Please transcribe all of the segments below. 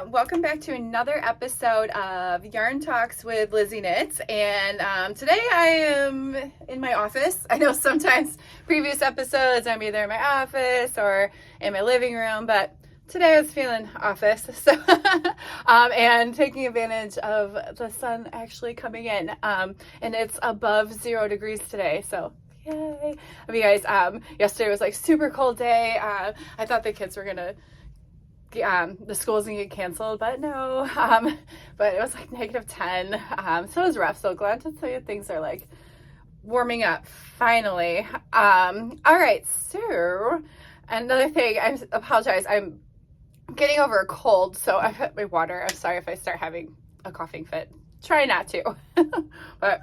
Welcome back to another episode of Yarn Talks with Lizzy Knits. And today I am in my office. I know sometimes previous episodes I'm either in my office or in my living room, but today I was feeling office. So, and taking advantage of the sun actually coming in. And it's above 0 degrees today. So yay. I mean, guys, yesterday was like super cold day. I thought the kids were going to the school's gonna get canceled, but no, but it was like -10, so it was rough. So glad to tell you things are like warming up finally. All right, so another thing, I apologize, I'm getting over a cold, so I've had my water. I'm sorry if I start having a coughing fit. Try not to. But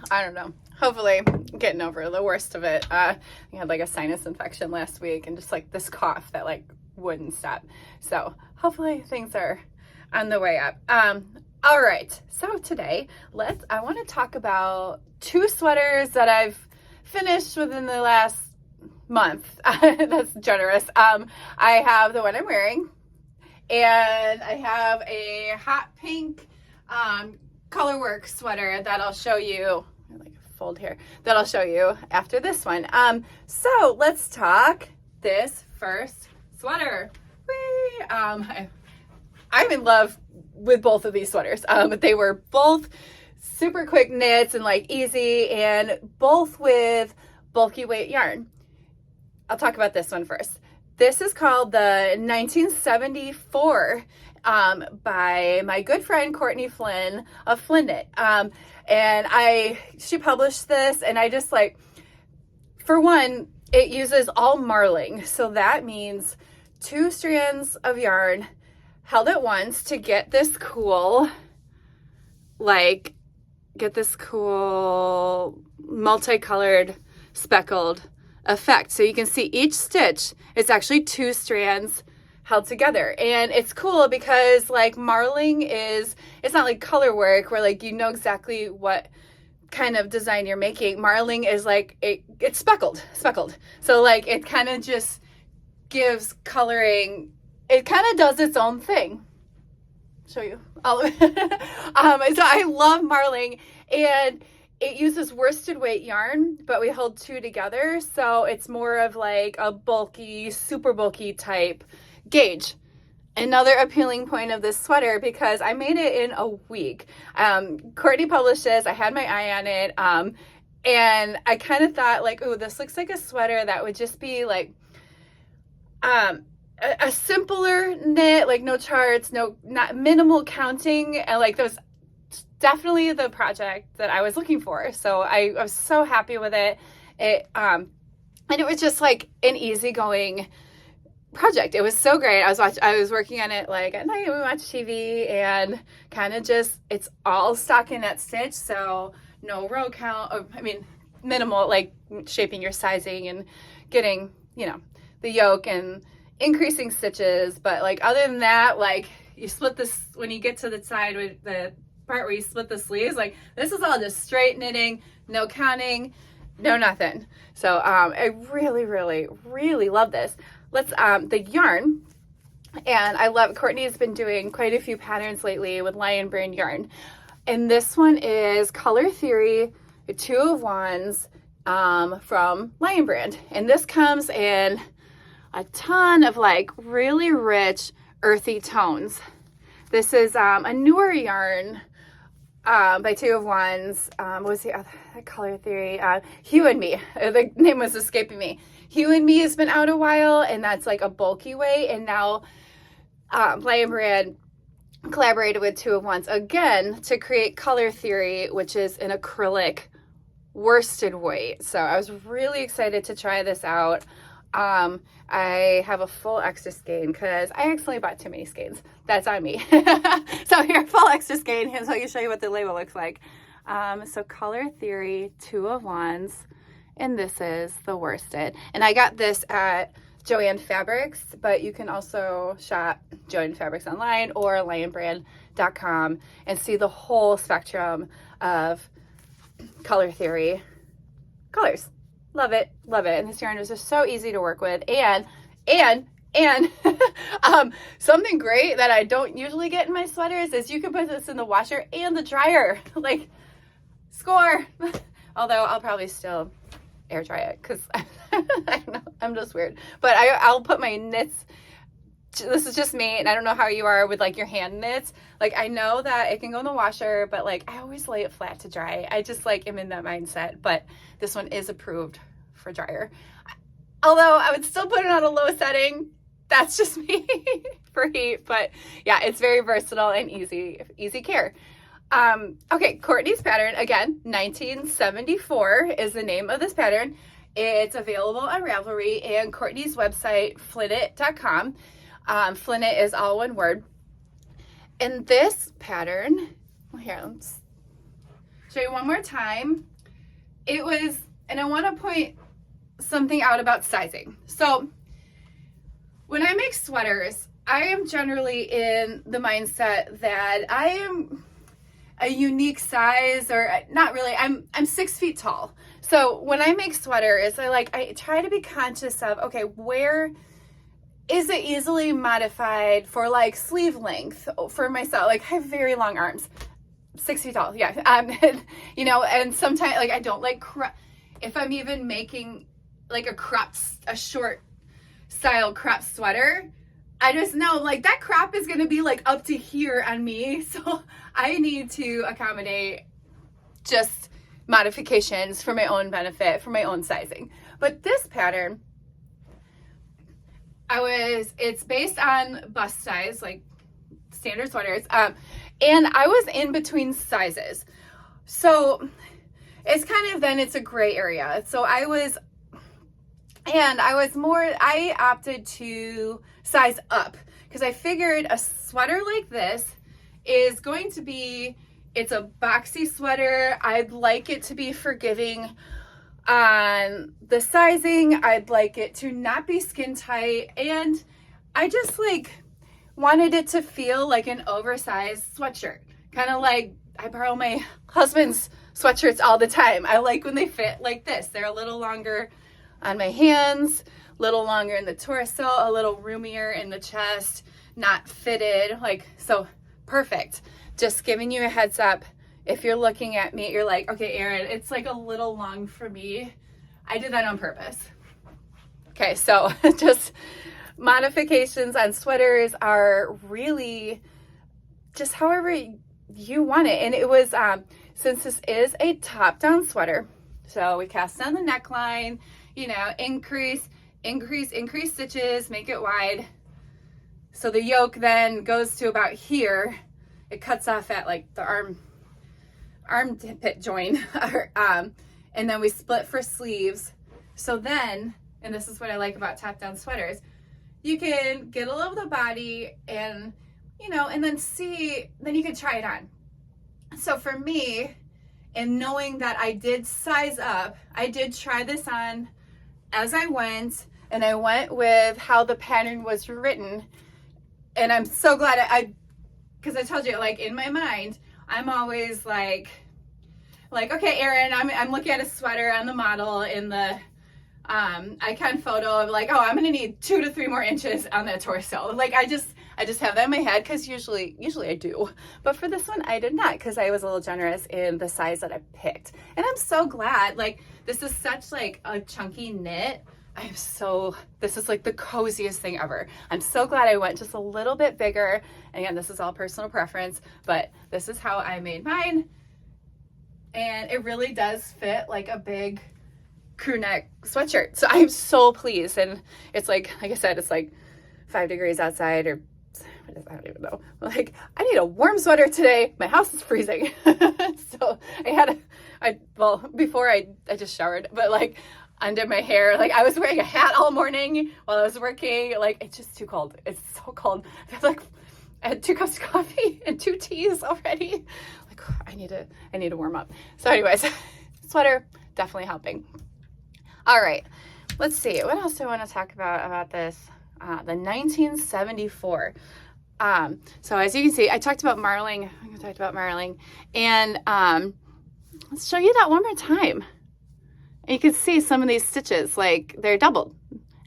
I don't know, hopefully getting over the worst of it. I had like a sinus infection last week and just like this cough that like wouldn't stop. So hopefully things are on the way up. All right, so today I want to talk about 2 sweaters that I've finished within the last month. That's generous. I have the one I'm wearing, and I have a hot pink colorwork sweater that I'll show you. Like a fold here that I'll show you after this one. So let's talk this first sweater. Whee! I'm in love with both of these sweaters. They were both super quick knits and like easy, and both with bulky weight yarn. I'll talk about this one first. This is called the 1974 by my good friend Courtney Flynn of Flynn Knit. And she published this, and I just like, for one, it uses all marling. So that means 2 strands of yarn held at once to get this cool, multicolored speckled effect. So you can see each stitch is actually 2 strands held together. And it's cool because like marling it's not like color work where like you know exactly what kind of design you're making. Marling is like it's speckled. So like it kind of just gives coloring. It kind of does its own thing. Show you all of it. So I love marling, and it uses worsted weight yarn, but we hold 2 together, so it's more of like a bulky, super bulky type gauge. Another appealing point of this sweater, because I made it in a week. Courtney published this. I had my eye on it, and I kind of thought like, oh, this looks like a sweater that would just be like a simpler knit, like no charts, not minimal counting, and like that was definitely the project that I was looking for. So I was so happy with it. And it was just like an easygoing project. It was so great. I was working on it like at night. We watched TV and kind of just, it's all stockinette stitch. So no row count, minimal, like shaping your sizing and getting, the yoke and increasing stitches. But like other than that, like you split this, when you get to the side with the part where you split the sleeves, like this is all just straight knitting, no counting, no nothing. So I really, really, really love this. The yarn, and I love, Courtney's been doing quite a few patterns lately with Lion Brand yarn. And this one is Color Theory 2 of 1s from Lion Brand. And this comes in a ton of like really rich earthy tones. This is a newer yarn by 2 of 1s. What was the other Color Theory? Hue and Me. The name was escaping me. Hue and Me has been out a while, and that's like a bulky weight. And now Lion Brand collaborated with 2 of 1s again to create Color Theory, which is an acrylic worsted weight. So I was really excited to try this out. I have a full extra skein because I accidentally bought too many skeins. That's on me. So here, full extra skein. Here's how you show you what the label looks like. So Color Theory 2 of 1s, and this is the worsted. And I got this at Joann Fabrics, but you can also shop Joann Fabrics online or lionbrand.com and see the whole spectrum of Color Theory colors. Love it, love it. And this yarn was just so easy to work with, and Something great that I don't usually get in my sweaters is you can put this in the washer and the dryer. Like, score. Although I'll probably still air dry it because I don't know, I'm just weird. But I'll put my knits. This is just me, and I don't know how you are with like your hand knits. Like, I know that it can go in the washer, but like I always lay it flat to dry. I just like am in that mindset. But this one is approved for dryer. Although I would still put it on a low setting. That's just me for heat. But yeah, it's very versatile and easy care. Okay, Courtney's pattern, again, 1974 is the name of this pattern. It's available on Ravelry and Courtney's website, flynnit.com. Flynnit is all one word. And this pattern, well, here, let's show you one more time. It was, and I want to point something out about sizing. So when I make sweaters, I am generally in the mindset that I am a unique size, or not really, I'm 6 feet tall. So when I make sweaters, I try to be conscious of, okay, where is it easily modified for like sleeve length for myself? Like, I have very long arms, 6 feet tall. Yeah. You know, and sometimes like I don't like if I'm even making like a short style crop sweater, I just know like that crop is going to be like up to here on me. So I need to accommodate just modifications for my own benefit, for my own sizing. But this pattern, it's based on bust size, like standard sweaters. And I was in between sizes. So it's kind of, then it's a gray area. So I opted to size up because I figured a sweater like this is going to be, it's a boxy sweater. I'd like it to be forgiving on the sizing. I'd like it to not be skin tight. And I just like wanted it to feel like an oversized sweatshirt. Kind of like I borrow my husband's sweatshirts all the time. I like when they fit like this. They're a little longer on my hands, a little longer in the torso, a little roomier in the chest, not fitted, like, so perfect. Just giving you a heads up. If you're looking at me, you're like, okay, Erin, it's like a little long for me. I did that on purpose. Okay, so just modifications on sweaters are really just however you want it. And it was, since this is a top-down sweater, so we cast down the neckline, you know, increase stitches, make it wide. So the yoke then goes to about here. It cuts off at like the armpit joint. And then we split for sleeves. So then, and this is what I like about top-down sweaters, you can get a little of the body and, you know, and then then you can try it on. So for me, and knowing that I did size up, I did try this on as I went, and I went with how the pattern was written. And I'm so glad because I told you, like, in my mind, I'm always like, okay, Erin, I'm looking at a sweater on the model in the icon photo of like, oh, I'm gonna need 2 to 3 more inches on that torso. Like, I just have that in my head because usually I do. But for this one, I did not, because I was a little generous in the size that I picked. And I'm so glad, like, this is such like a chunky knit. This is like the coziest thing ever. I'm so glad I went just a little bit bigger. Again, this is all personal preference, but this is how I made mine. And it really does fit like a big crew neck sweatshirt. So I'm so pleased. And it's like I said, it's like 5 degrees outside, or what is, I don't even know. Like, I need a warm sweater today. My house is freezing. So before I just showered, but like undid my hair. Like, I was wearing a hat all morning while I was working. Like, it's just too cold. It's so cold. I feel like I had 2 cups of coffee and 2 teas already. Like, I need to warm up. So anyways, sweater definitely helping. All right, let's see. What else do I want to talk about this? The 1974. So as you can see, I talked about marling. And let's show you that one more time. And you can see some of these stitches, like, they're doubled.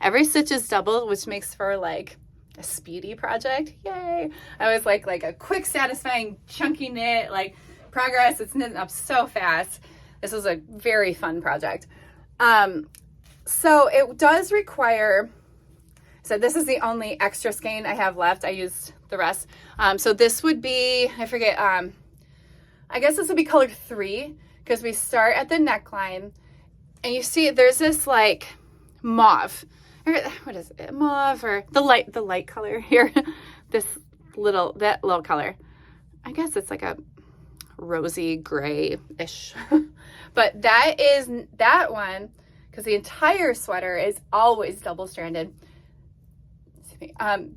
Every stitch is doubled, which makes for like a speedy project. Yay. I always like a quick, satisfying, chunky knit, like progress. It's knitting up so fast. This was a very fun project. So it does require, so this is the only extra skein I have left. I used the rest. So this would be, I forget, I guess this would be color 3 because we start at the neckline and you see there's this like mauve, or what is it? Mauve or the light color here. that little color. I guess it's like a rosy gray-ish. But that one, because the entire sweater is always double-stranded.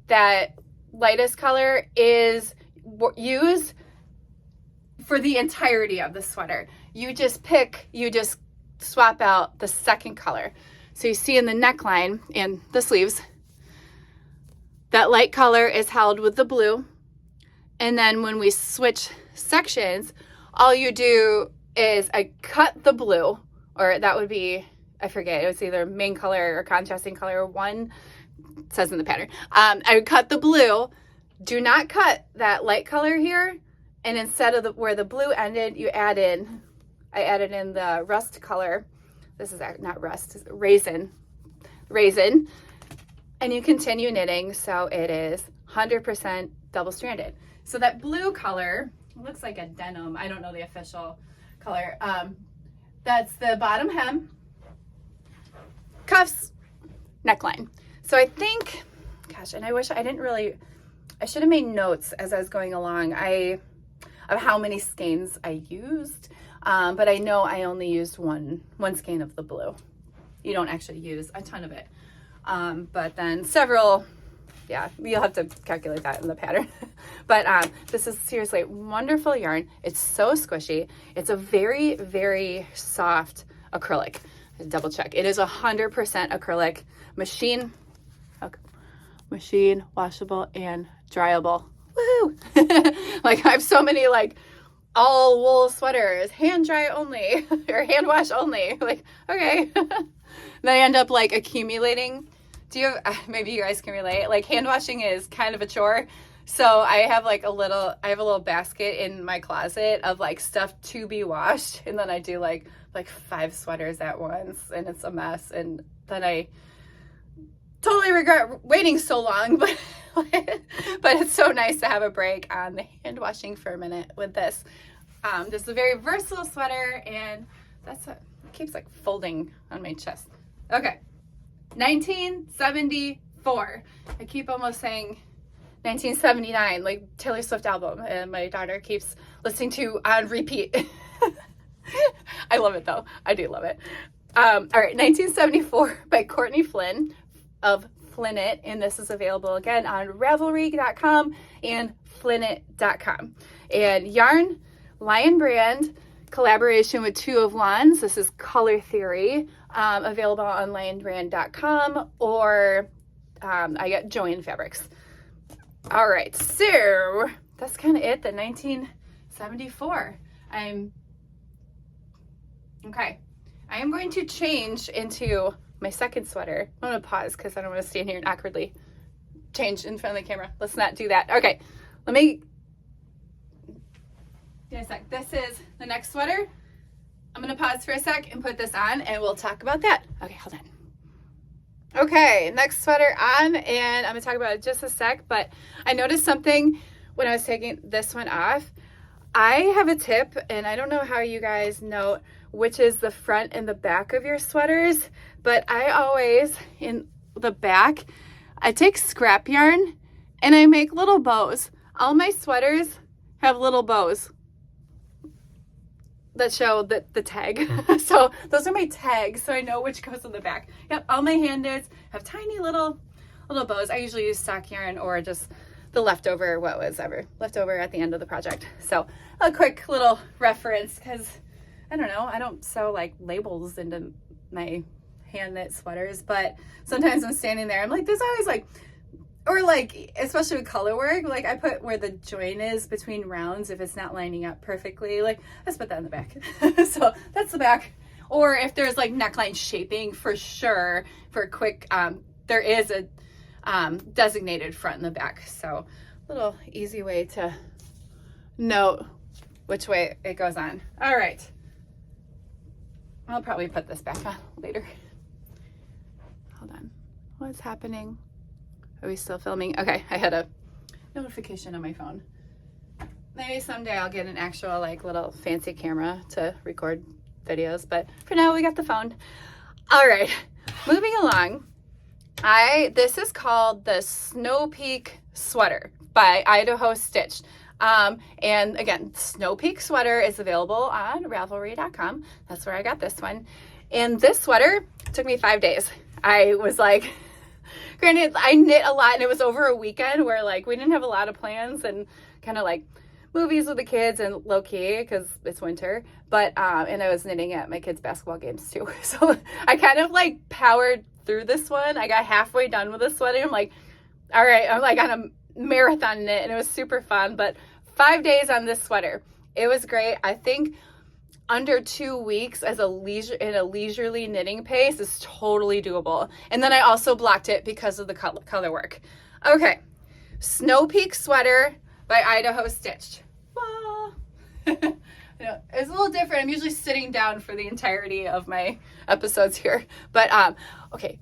That lightest color is used for the entirety of the sweater. You just swap out the second color. So you see in the neckline and the sleeves, that light color is held with the blue. And then when we switch sections, all you do is I cut the blue, or that would be, I forget, it was either main color or contrasting color. One says in the pattern. I would cut the blue. Do not cut that light color here. And instead of where the blue ended, I added in the rust color. This is not rust, it's raisin. And you continue knitting, so it is 100% double-stranded. So that blue color looks like a denim. I don't know the official color. That's the bottom hem, cuffs, neckline. So I think, gosh, and I wish I should have made notes as I was going along of how many skeins I used. But I know I only used one skein of the blue. You don't actually use a ton of it. But then several, yeah, you'll have to calculate that in the pattern. But this is seriously wonderful yarn. It's so squishy. It's a very, very soft acrylic. Double check. It is 100% acrylic, machine washable and dryable. Woo! Like I have so many like all wool sweaters, hand dry only or hand wash only. Like, okay. They end up like accumulating. Maybe you guys can relate. Like hand washing is kind of a chore. So I have a little basket in my closet of like stuff to be washed. And then I do like 5 sweaters at once and it's a mess. And then I totally regret waiting so long, but it's so nice to have a break on the hand washing for a minute with this. This is a very versatile sweater, and it keeps like folding on my chest. Okay, 1974. I keep almost saying 1979, like Taylor Swift album, and my daughter keeps listening to on repeat. I love it though. I do love it. All right, 1974 by Courtney Flynn of Flynnit, and this is available again on Ravelry.com and Flynnit.com. And yarn, Lion Brand, collaboration with Two of Wands. This is Color Theory, available on lionbrand.com, or I got Joanne Fabrics. All right, so that's kind of it, the 1974. Okay, I am going to change into my second sweater. I'm going to pause because I don't want to stand here and awkwardly change in front of the camera. Let's not do that. Okay, let me give a sec. This is the next sweater. I'm going to pause for a sec and put this on and we'll talk about that. Okay, hold on. Okay, next sweater on, and I'm going to talk about it just a sec, but I noticed something when I was taking this one off. I have a tip, and I don't know how you guys know which is the front and the back of your sweaters, but I always, in the back, I take scrap yarn and I make little bows. All my sweaters have little bows that show the tag. So those are my tags, so I know which goes in the back. Yep, all my hand knits have tiny little bows. I usually use stock yarn or just the leftover, leftover at the end of the project. So a quick little reference, because I don't know, I don't sew like labels into my hand knit sweaters, but sometimes I'm standing there, I'm like, there's always like, or like, especially with color work, like I put where the join is between rounds if it's not lining up perfectly, like let's put that in the back. So that's the back. Or if there's like neckline shaping, for sure, for a quick, there is a designated front and the back. So a little easy way to note which way it goes on. All right. I'll probably put this back on later. Hold on. What's happening? Are we still filming? Okay, I had a notification on my phone. Maybe someday I'll get an actual like little fancy camera to record videos, but for now we got the phone. All right, moving along. This is called the Snow Peak Sweater by Idaho Stitch. And again, Snow Peak Sweater is available on Ravelry.com. That's where I got this one. And this sweater took me 5 days. I was like, granted, I knit a lot and it was over a weekend where like we didn't have a lot of plans and kind of like movies with the kids and low key because it's winter. But, and I was knitting at my kids' basketball games too. So I kind of like powered through this one. I got halfway done with this sweater. I'm like, all right, I'm like on a marathon knit and it was super fun. But 5 days on this sweater. It was great. I think under 2 weeks in a leisurely knitting pace is totally doable. And then I also blocked it because of the color work. Okay, Snow Peak Sweater by Idaho Stitched. It's a little different. I'm usually sitting down for the entirety of my episodes here. But okay,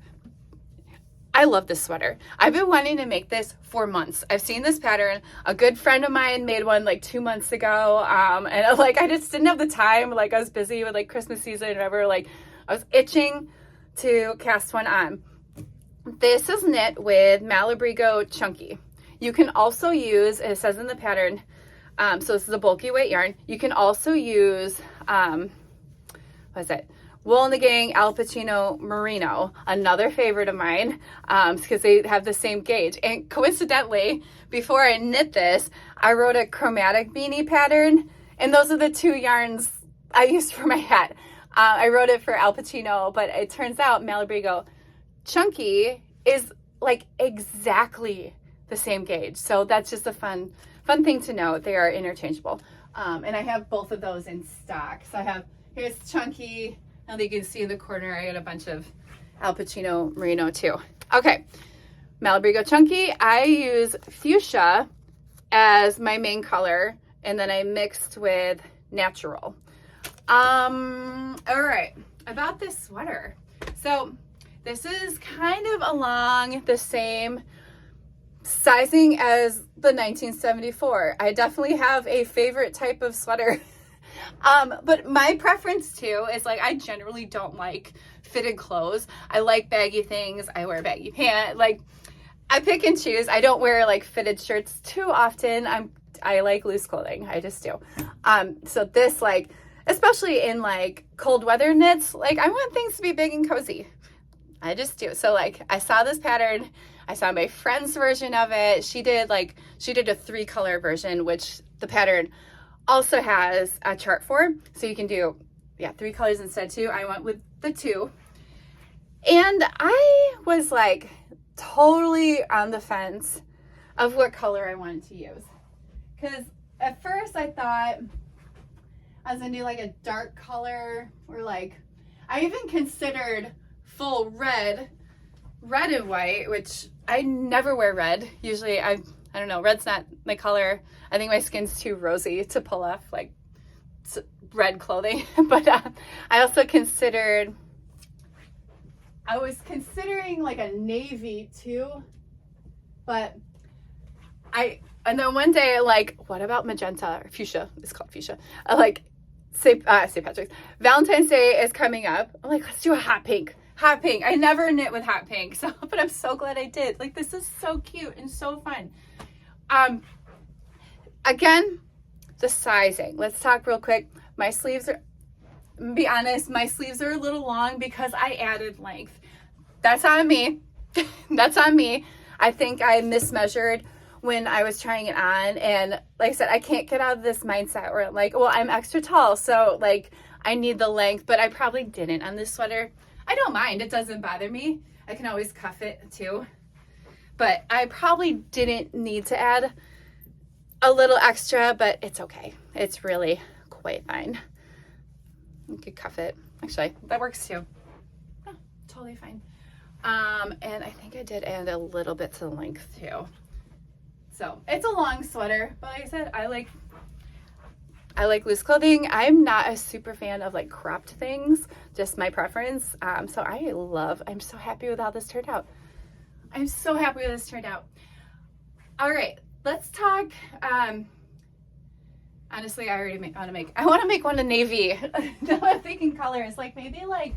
I love this sweater. I've been wanting to make this for months. I've seen this pattern. A good friend of mine made one like 2 months ago. And like, I just didn't have the time. Like I was busy with like Christmas season and whatever. Like I was itching to cast one on. This is knit with Malabrigo Chunky. You can also use, it says in the pattern, so this is a bulky weight yarn. You can also use, what is it? Wool in the Gang Al Pacino Merino, another favorite of mine, because they have the same gauge. And coincidentally, before I knit this, I wrote a chromatic beanie pattern, and those are the two yarns I used for my hat. I wrote it for Al Pacino, but it turns out Malabrigo Chunky is like exactly the same gauge. So that's just a fun thing to know. They are interchangeable. And I have both of those in stock. So I have, here's Chunky. Now that you can see in the corner, I got a bunch of Al Pacino Merino too. Okay, Malabrigo Chunky. I use fuchsia as my main color, and then I mixed with natural. All right, about this sweater. So this is kind of along the same sizing as the 1974. I definitely have a favorite type of sweater. But my preference too is like, I generally don't like fitted clothes. I like baggy things. I wear baggy pants. Like I pick and choose. I don't wear like fitted shirts too often. I like loose clothing. I just do. So this, like, especially in like cold weather knits, like I want things to be big and cozy. I just do. So like I saw this pattern. I saw my friend's version of it. She did a 3-color version, which the pattern also has a chart for. So you can do, 3 colors instead too. I went with the 2. And I was like totally on the fence of what color I wanted to use. Because at first I thought I was gonna do like a dark color, or like, I even considered full red and white, which I never wear red. Usually I don't know, red's not my color. I think my skin's too rosy to pull off like red clothing. But I also I was considering like a navy too, but and then one day, like, what about magenta or fuchsia? It's called fuchsia. Like, St. Patrick's. Valentine's Day is coming up. I'm like, let's do a hot pink. Hot pink. I never knit with hot pink, so, but I'm so glad I did. Like, this is so cute and so fun. Again, the sizing. Let's talk real quick. My sleeves are, be honest, my sleeves are a little long because I added length. That's on me. That's on me. I think I mismeasured when I was trying it on, and like I said, I can't get out of this mindset where I'm like, well, I'm extra tall, so like I need the length, but I probably didn't on this sweater. I don't mind. It doesn't bother me. I can always cuff it too, but I probably didn't need to add a little extra, but it's okay. It's really quite fine. You could cuff it. Actually, that works too. Oh, totally fine. And I think I did add a little bit to the length too. So it's a long sweater, but like I said, I like loose clothing. I'm not a super fan of like cropped things, just my preference. So I'm so happy with how this turned out. I'm so happy with this turned out. All right, let's talk. Honestly, I want to make one in navy. Now I'm thinking colors, like maybe like,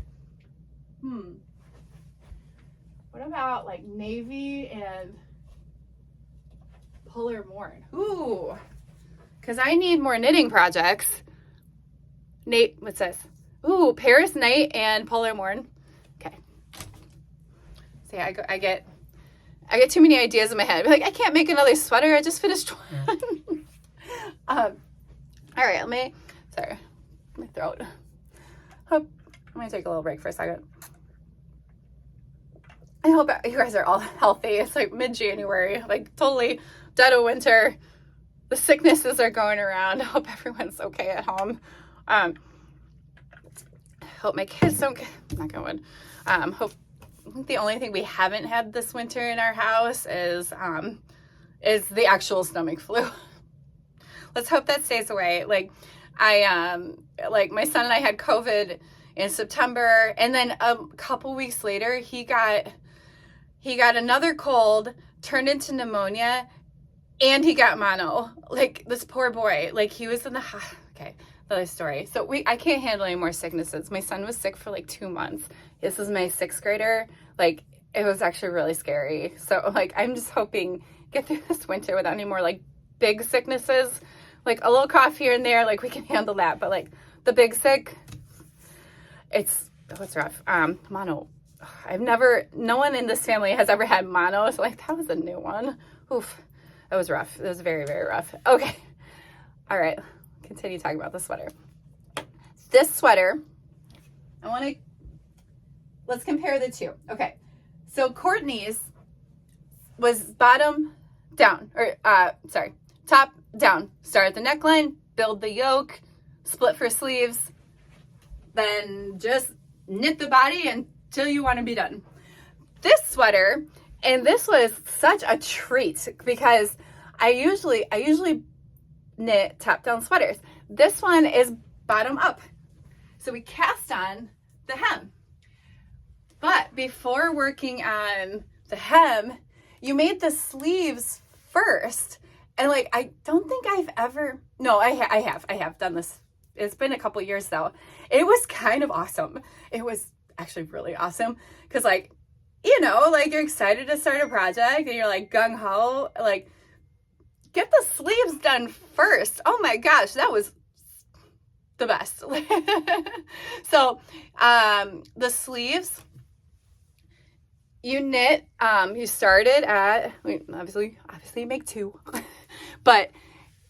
what about like navy and polar morn? Ooh, because I need more knitting projects. Nate, what's this? Ooh, Paris night and polar morn. Okay. See, I get too many ideas in my head. Like, I can't make another sweater. I just finished one. All right, sorry, my throat. I'm gonna take a little break for a second. I hope you guys are all healthy. It's like mid-January, like totally dead of winter. The sicknesses are going around. I hope everyone's okay at home. Hope my kids don't get, knock on wood. I think the only thing we haven't had this winter in our house is the actual stomach flu. Let's hope that stays away. Like my son and I had COVID in September, and then a couple weeks later he got another cold, turned into pneumonia, and he got mono. Like, this poor boy, like he was in the okay, another story. So I can't handle any more sicknesses. My son was sick for like 2 months. This is my 6th grader. Like, it was actually really scary. So like, I'm just hoping get through this winter without any more like big sicknesses. Like a little cough here and there, like we can handle that. But like the big sick, it's rough. Mono. No one in this family has ever had mono. So like, that was a new one. Oof. That was rough. It was very, very rough. Okay. All right. Continue talking about the sweater. This sweater, let's compare the two. Okay. So Courtney's was bottom down, or top down. Start at the neckline, build the yoke, split for sleeves, then just knit the body until you want to be done. This sweater, and this was such a treat because I usually knit top down sweaters. This one is bottom up. So we cast on the hem. But before working on the hem, you made the sleeves first. And like, I don't think I've ever, no, I have done this. It's been a couple years though. It was kind of awesome. It was actually really awesome. Cause like, you know, like you're excited to start a project and you're like gung ho, like get the sleeves done first. Oh my gosh, that was the best. So, the sleeves, you knit, you started at, obviously you make 2, but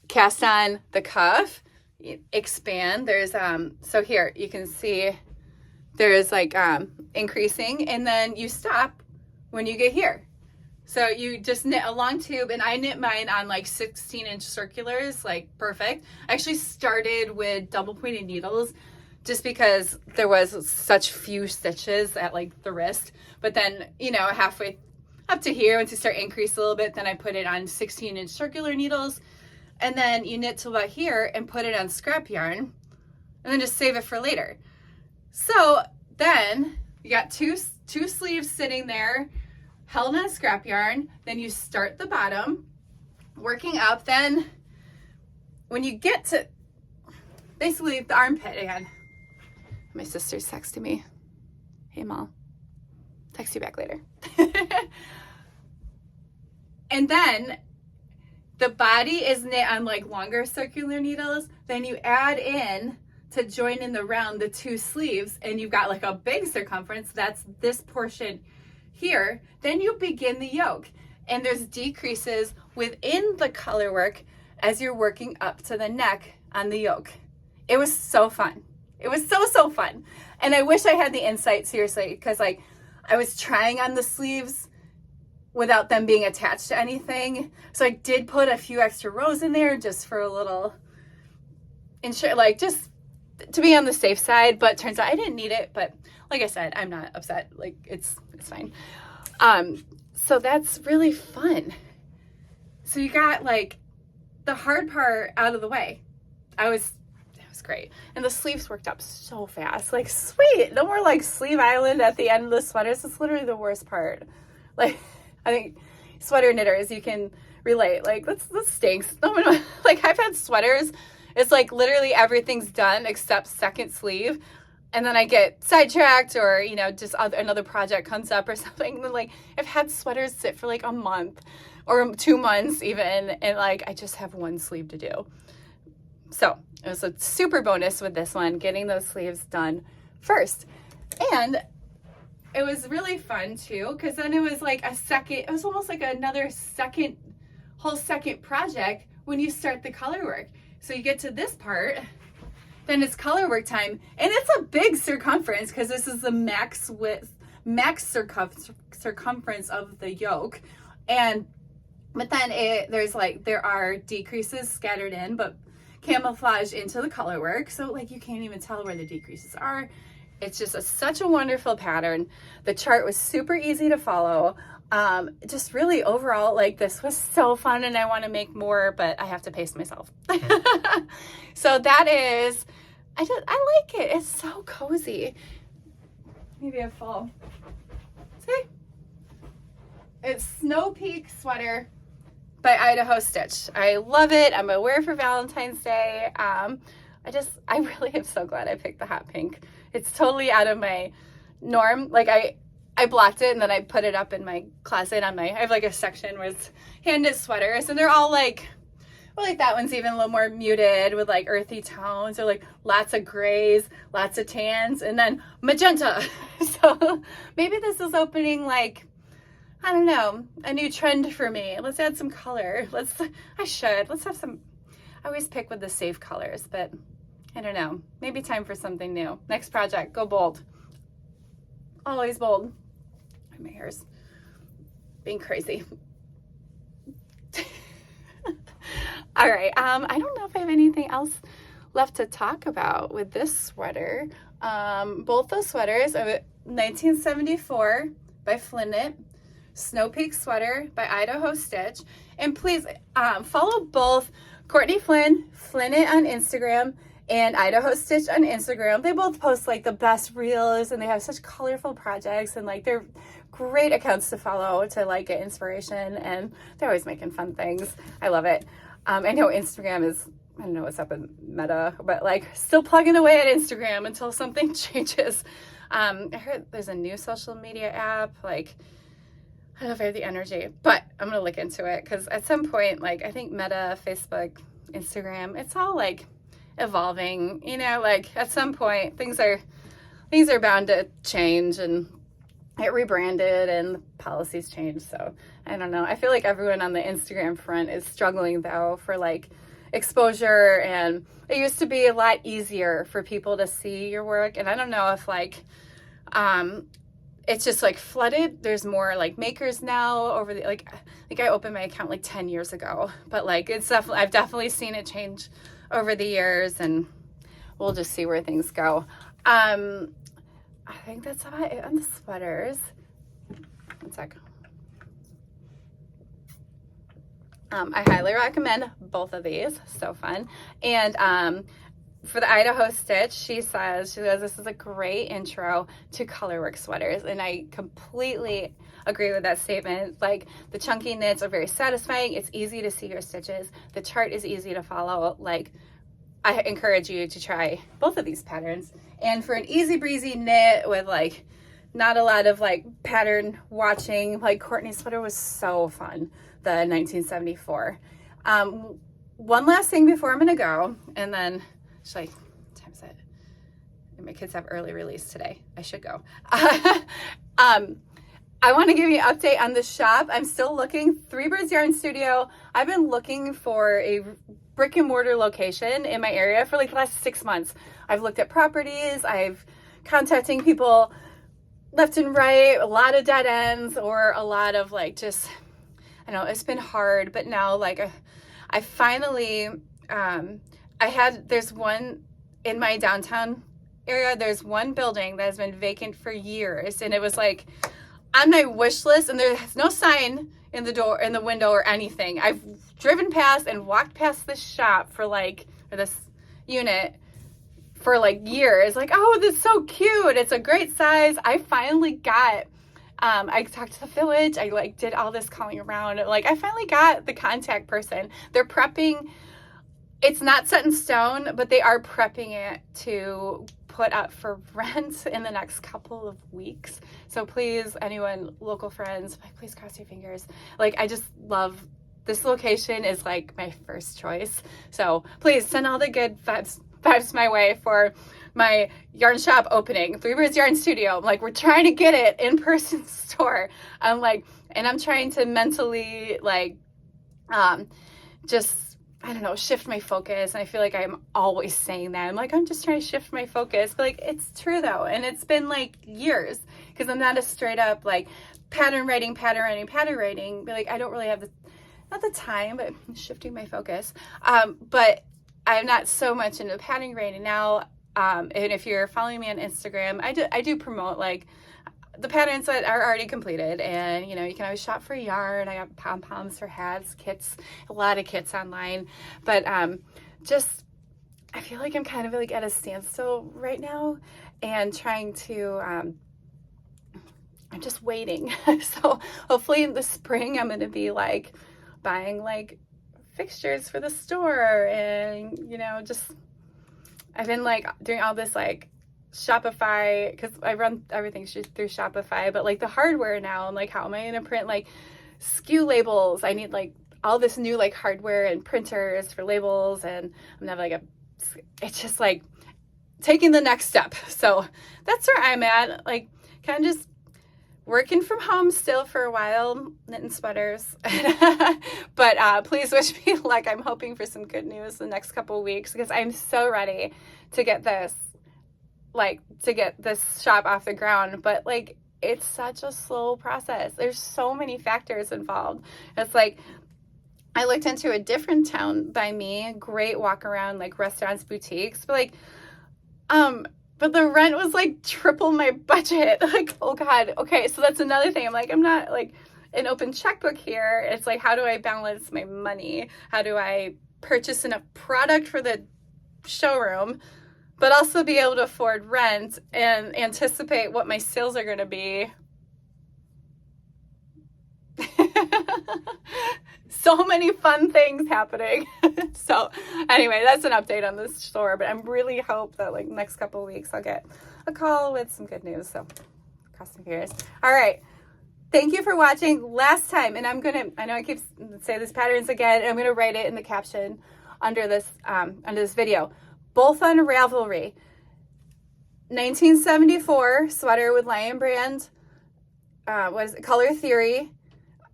cast on the cuff, expand. There's, so here you can see there's like, increasing, and then you stop when you get here. So you just knit a long tube, and I knit mine on like 16-inch circulars, like perfect. I actually started with double pointed needles just because there was such few stitches at like the wrist. But then, you know, halfway up to here, once you start increase a little bit, then I put it on 16-inch circular needles. And then you knit to about here and put it on scrap yarn, and then just save it for later. So then you got two sleeves sitting there, held on scrap yarn. Then you start the bottom, working up. Then when you get to basically the armpit again, my sister's texting me. Hey, Mom, text you back later. And then the body is knit on like longer circular needles. Then you add in to join in the round the 2 sleeves, and you've got like a big circumference. That's this portion here. Then you begin the yoke, and there's decreases within the color work as you're working up to the neck on the yoke. It was so fun. It was so fun. And I wish I had the insight, seriously, because like I was trying on the sleeves without them being attached to anything. So I did put a few extra rows in there just for a little, like just to be on the safe side, but turns out I didn't need it. But like I said, I'm not upset. Like it's It's fine. So that's really fun. So you got like the hard part out of the way. It was great. And the sleeves worked up so fast. Like, sweet. No more like sleeve island at the end of the sweaters. It's literally the worst part. Like, I think sweater knitters, you can relate. Like, this stinks. No one, like, I've had sweaters. It's like literally everything's done except second sleeve. And then I get sidetracked or, you know, just another project comes up or something. And like, I've had sweaters sit for like a month or 2 months even. And like, I just have one sleeve to do. So it was a super bonus with this one, getting those sleeves done first. And it was really fun too, because then it was like it was almost like another whole second project when you start the color work. So you get to this part, then it's color work time, and it's a big circumference because this is the max circumference of the yoke. But then there are decreases scattered in, but camouflage into the color work, so like you can't even tell where the decreases are. It's just such a wonderful pattern. The chart was super easy to follow. Just really overall, like, this was so fun, and I want to make more, but I have to pace myself. So that is, I like it. It's so cozy. Maybe a full. See? It's Snow Peak sweater by Idaho Stitch. I love it. I'm gonna wear it for Valentine's Day. I really am so glad I picked the hot pink. It's totally out of my norm. Like, I blocked it and then I put it up in my closet I have like a section with hand knit sweaters, and they're all like, well, like that one's even a little more muted with like earthy tones, or like lots of grays, lots of tans, and then magenta. So maybe this is opening like, I don't know, a new trend for me. Let's add some color. Let's have some, I always pick with the safe colors, but I don't know. Maybe time for something new. Next project, go bold. Always bold. My hair's being crazy. All right, I don't know if I have anything else left to talk about with this sweater. Both those sweaters are 1974 by Flynn Knit. Snow Peak sweater by Idaho Stitch. And please follow both Courtney Flynn Knit on Instagram, and Idaho Stitch on Instagram. They both post like the best reels, and they have such colorful projects, and like they're great accounts to follow to like get inspiration, and they're always making fun things. I love it. I know Instagram is, I don't know what's up with Meta, but like still plugging away at Instagram until something changes. I heard there's a new social media app, like, I don't know if I have the energy, but I'm going to look into it, because at some point, like, I think Meta, Facebook, Instagram, it's all like evolving, you know, like at some point things are bound to change and get rebranded and policies change. So I don't know. I feel like everyone on the Instagram front is struggling though for like exposure, and it used to be a lot easier for people to see your work. And I don't know if like, it's just like flooded. There's more like makers now over the, like I opened my account like 10 years ago, but like I've definitely seen it change over the years, and we'll just see where things go. I think that's about it on the sweaters. One sec. I highly recommend both of these. So fun. And for the Idaho Stitch, she goes, this is a great intro to colorwork sweaters. And I completely agree with that statement. Like, the chunky knits are very satisfying. It's easy to see your stitches. The chart is easy to follow. Like, I encourage you to try both of these patterns. And for an easy breezy knit with like not a lot of like pattern watching, like Courtney's sweater was so fun, the 1974. One last thing before I'm gonna go, and then actually, what time is it? My kids have early release today. I should go. I want to give you an update on the shop. I'm still looking. Three Birds Yarn Studio. I've been looking for a brick and mortar location in my area for like the last 6 months. I've looked at properties. I've contacting people left and right, a lot of dead ends, or a lot of like just, I know it's been hard, but now like I finally, there's one in my downtown area. There's one building that has been vacant for years, and it was like on my wish list, and there's no sign in the door, in the window or anything. I've driven past and walked past this shop for like, or this unit for like years. Like, oh, this is so cute. It's a great size. I finally got, I talked to the village. I like did all this calling around. Like, I finally got the contact person. They're prepping. It's not set in stone, but they are prepping it to put up for rent in the next couple of weeks. So please, anyone, local friends, please cross your fingers. Like, I just love this location, is like my first choice. So please send all the good vibes my way for my yarn shop opening, Three Birds Yarn Studio. Like, we're trying to get it in person store. I'm like, and I'm trying to mentally like, just, I don't know, shift my focus. And I feel like I'm always saying that. I'm like, I'm just trying to shift my focus. But like, it's true though. And it's been like years, because I'm not a straight up like pattern writing. But like, I don't really have not the time, but I'm shifting my focus. But I'm not so much into pattern writing now. And if you're following me on Instagram, I do promote like the patterns that are already completed, and you know, you can always shop for yarn. I got pom-poms for hats, kits, a lot of kits online. But just, I feel like I'm kind of like at a standstill right now, and trying to I'm just waiting. So hopefully in the spring I'm going to be like buying like fixtures for the store, and you know, just I've been like doing all this like Shopify, because I run everything through Shopify, but like the hardware now, I'm like, how am I going to print like SKU labels? I need like all this new like hardware and printers for labels, and I'm gonna have like it's just like taking the next step. So that's where I'm at, like kind of just working from home still for a while, knitting sweaters. But please wish me luck. I'm hoping for some good news the next couple of weeks, because I'm so ready to get this shop off the ground. But like, it's such a slow process. There's so many factors involved. It's like, I looked into a different town by me, great walk around, like restaurants, boutiques, but like, but the rent was like triple my budget. Like, oh God. Okay. So that's another thing. I'm like, I'm not like an open checkbook here. It's like, how do I balance my money? How do I purchase enough product for the showroom, but also be able to afford rent and anticipate what my sales are going to be? So many fun things happening. So anyway, that's an update on this store, but I'm really hope that like next couple of weeks I'll get a call with some good news. So cross my fingers. All right. Thank you for watching. Last time, and I know I keep saying these patterns again, and I'm going to write it in the caption under this video. Both on Ravelry. 1974 sweater with Lion Brand. Color Theory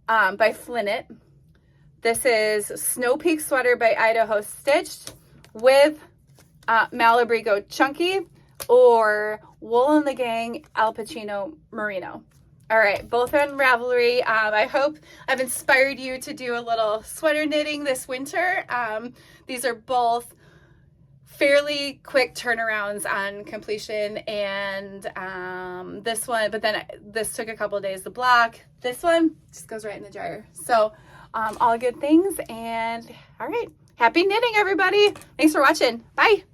by Flynn. This is Snow Peak Sweater by Idaho stitched with Malabrigo Chunky, or Wool in the Gang Al Pacino Merino. All right, both are on Ravelry. I hope I've inspired you to do a little sweater knitting this winter. These are both fairly quick turnarounds on completion, and this one, but then this took a couple of days to block. This one just goes right in the dryer. So all good things, and all right, happy knitting, everybody. Thanks for watching. Bye.